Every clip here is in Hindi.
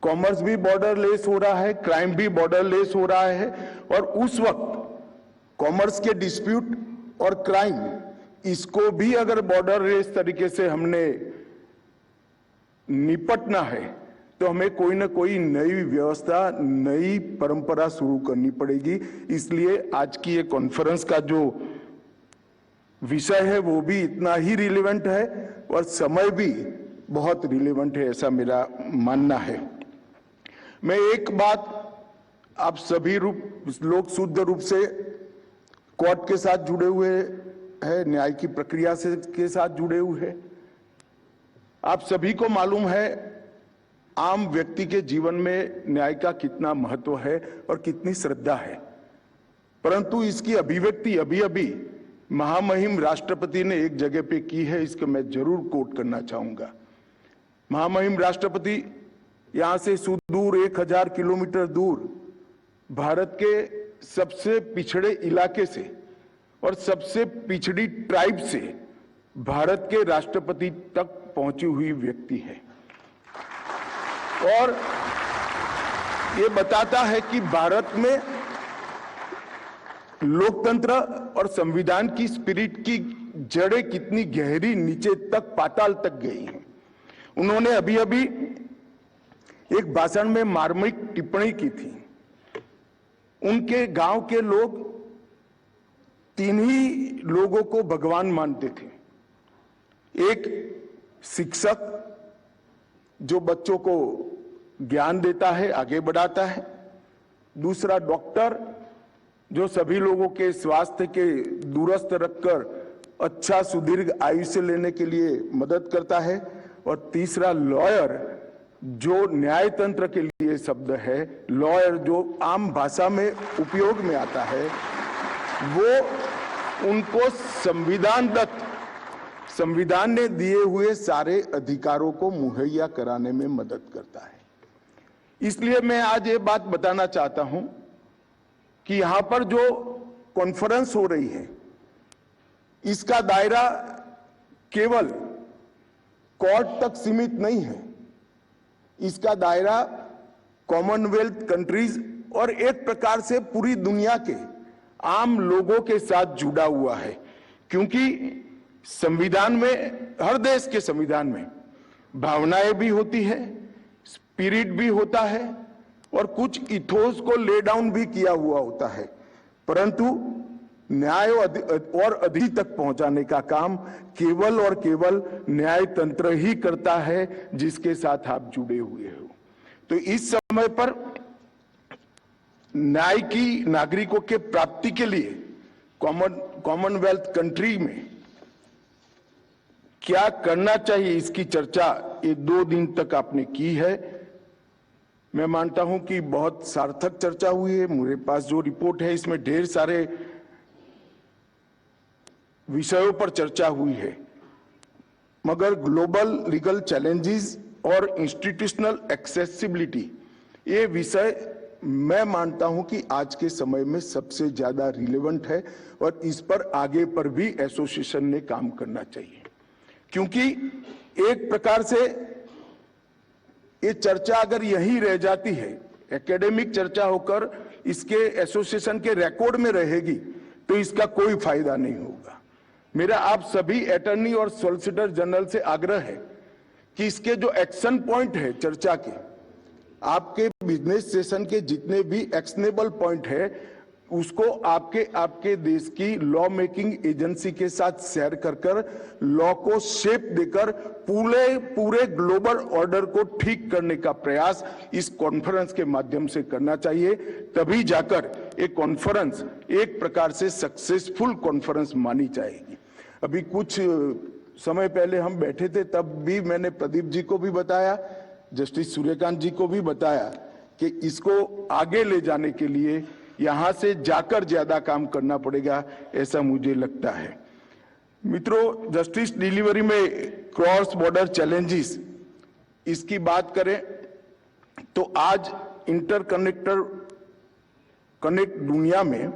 कॉमर्स भी बॉर्डरलेस हो रहा है, क्राइम भी बॉर्डरलेस हो रहा है। और उस वक्त कॉमर्स के डिस्प्यूट और क्राइम, इसको भी अगर बॉर्डरलेस तरीके से हमने निपटना है तो हमें कोई ना कोई नई व्यवस्था, नई परंपरा शुरू करनी पड़ेगी। इसलिए आज की ये कॉन्फ्रेंस का जो विषय है वो भी इतना ही रिलेवेंट है और समय भी बहुत रिलेवेंट है, ऐसा मेरा मानना है। मैं एक बात, आप सभी लोग शुद्ध रूप से कोर्ट के साथ जुड़े हुए हैं, न्याय की प्रक्रिया से के साथ जुड़े हुए हैं। आप सभी को मालूम है आम व्यक्ति के जीवन में न्याय का कितना महत्व है और कितनी श्रद्धा है, परंतु इसकी अभिव्यक्ति अभी अभी महामहिम राष्ट्रपति ने एक जगह पे की है, इसको मैं जरूर कोट करना चाहूंगा। महामहिम राष्ट्रपति यहां से सुदूर 1000 किलोमीटर दूर भारत के सबसे पिछड़े इलाके से और सबसे पिछड़ी ट्राइब से भारत के राष्ट्रपति तक पहुंची हुई व्यक्ति है और ये बताता है कि भारत में लोकतंत्र और संविधान की स्पिरिट की जड़ें कितनी गहरी नीचे तक, पाताल तक गई हैं। उन्होंने अभी अभी एक भाषण में मार्मिक टिप्पणी की थी। उनके गांव के लोग 3 ही लोगों को भगवान मानते थे। एक शिक्षक जो बच्चों को ज्ञान देता है, आगे बढ़ाता है। दूसरा डॉक्टर जो सभी लोगों के स्वास्थ्य के दूरस्थ रखकर अच्छा सुदीर्घ आयुष्य लेने के लिए मदद करता है। और तीसरा लॉयर, जो न्याय तंत्र के लिए शब्द है, लॉयर जो आम भाषा में उपयोग में आता है, वो उनको संविधान ने दिए हुए सारे अधिकारों को मुहैया कराने में मदद करता है। इसलिए मैं आज ये बात बताना चाहता हूं कि यहां पर जो कॉन्फ्रेंस हो रही है, इसका दायरा केवल कोर्ट तक सीमित नहीं है। इसका दायरा कॉमनवेल्थ कंट्रीज और एक प्रकार से पूरी दुनिया के आम लोगों के साथ जुड़ा हुआ है, क्योंकि संविधान में, हर देश के संविधान में भावनाएं भी होती है, स्पिरिट भी होता है और कुछ इथोस को ले डाउन भी किया हुआ होता है, परंतु न्याय और अधिक तक पहुंचाने का काम केवल और केवल न्याय तंत्र ही करता है, जिसके साथ आप जुड़े हुए हो। तो इस समय पर न्याय की नागरिकों के प्राप्ति के लिए कॉमनवेल्थ कंट्री में क्या करना चाहिए, इसकी चर्चा ये 2 दिन तक आपने की है। मैं मानता हूं कि बहुत सार्थक चर्चा हुई है। मेरे पास जो रिपोर्ट है इसमें ढेर सारे विषयों पर चर्चा हुई है, मगर ग्लोबल लीगल चैलेंजेस और इंस्टीट्यूशनल एक्सेसिबिलिटी, ये विषय मैं मानता हूं कि आज के समय में सबसे ज्यादा रिलेवेंट है और इस पर आगे पर भी एसोसिएशन ने काम करना चाहिए, क्योंकि एक प्रकार से ये चर्चा अगर यही रह जाती है, एकेडमिक चर्चा होकर इसके एसोसिएशन के रिकॉर्ड में रहेगी, तो इसका कोई फायदा नहीं होगा। मेरा आप सभी अटॉर्नी और सॉलिसिटर जनरल से आग्रह है कि इसके जो एक्शन पॉइंट है चर्चा के, आपके बिजनेस सेशन के जितने भी एक्शनेबल पॉइंट है, उसको आपके देश की लॉ मेकिंग एजेंसी के साथ शेयर कर लॉ को शेप देकर पूरे ग्लोबल ऑर्डर को ठीक करने का प्रयास इस कॉन्फ्रेंस के माध्यम से करना चाहिए। तभी जाकर एक कॉन्फ्रेंस एक प्रकार से सक्सेसफुल कॉन्फ्रेंस मानी जाएगी। अभी कुछ समय पहले हम बैठे थे, तब भी मैंने प्रदीप जी को भी बताया, जस्टिस सूर्यकांत जी को भी बताया कि इसको आगे ले जाने के लिए यहां से जाकर ज्यादा काम करना पड़ेगा, ऐसा मुझे लगता है। मित्रों, जस्टिस डिलीवरी में क्रॉस बॉर्डर चैलेंजेस, इसकी बात करें तो आज कनेक्ट दुनिया में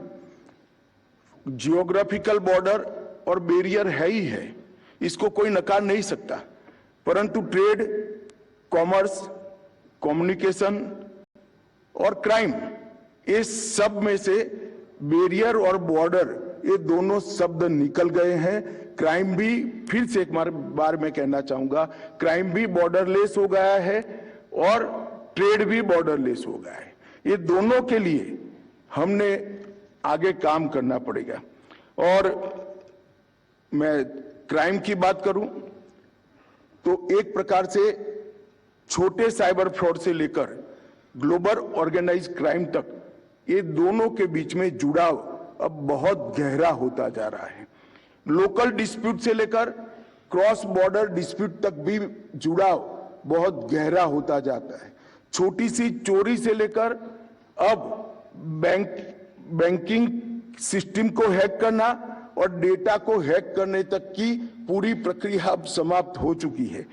जियोग्राफिकल बॉर्डर और बैरियर है ही है, इसको कोई नकार नहीं सकता, परंतु ट्रेड, कॉमर्स, कम्युनिकेशन और क्राइम, ये सब में से बैरियर और बॉर्डर ये दोनों शब्द निकल गए हैं। क्राइम भी, फिर से एक बार मैं कहना चाहूंगा, क्राइम भी बॉर्डरलेस हो गया है और ट्रेड भी बॉर्डरलेस हो गया है। ये दोनों के लिए हमने आगे काम करना पड़ेगा। और मैं क्राइम की बात करूं तो एक प्रकार से छोटे साइबर फ्रॉड से लेकर ग्लोबल ऑर्गेनाइज क्राइम तक ये दोनों के बीच में जुड़ाव अब बहुत गहरा होता जा रहा है। लोकल डिस्प्यूट से लेकर क्रॉस बॉर्डर डिस्प्यूट तक भी जुड़ाव बहुत गहरा होता जाता है। छोटी सी चोरी से लेकर अब बैंकिंग सिस्टम को हैक करना और डेटा को हैक करने तक की पूरी प्रक्रिया अब समाप्त हो चुकी है।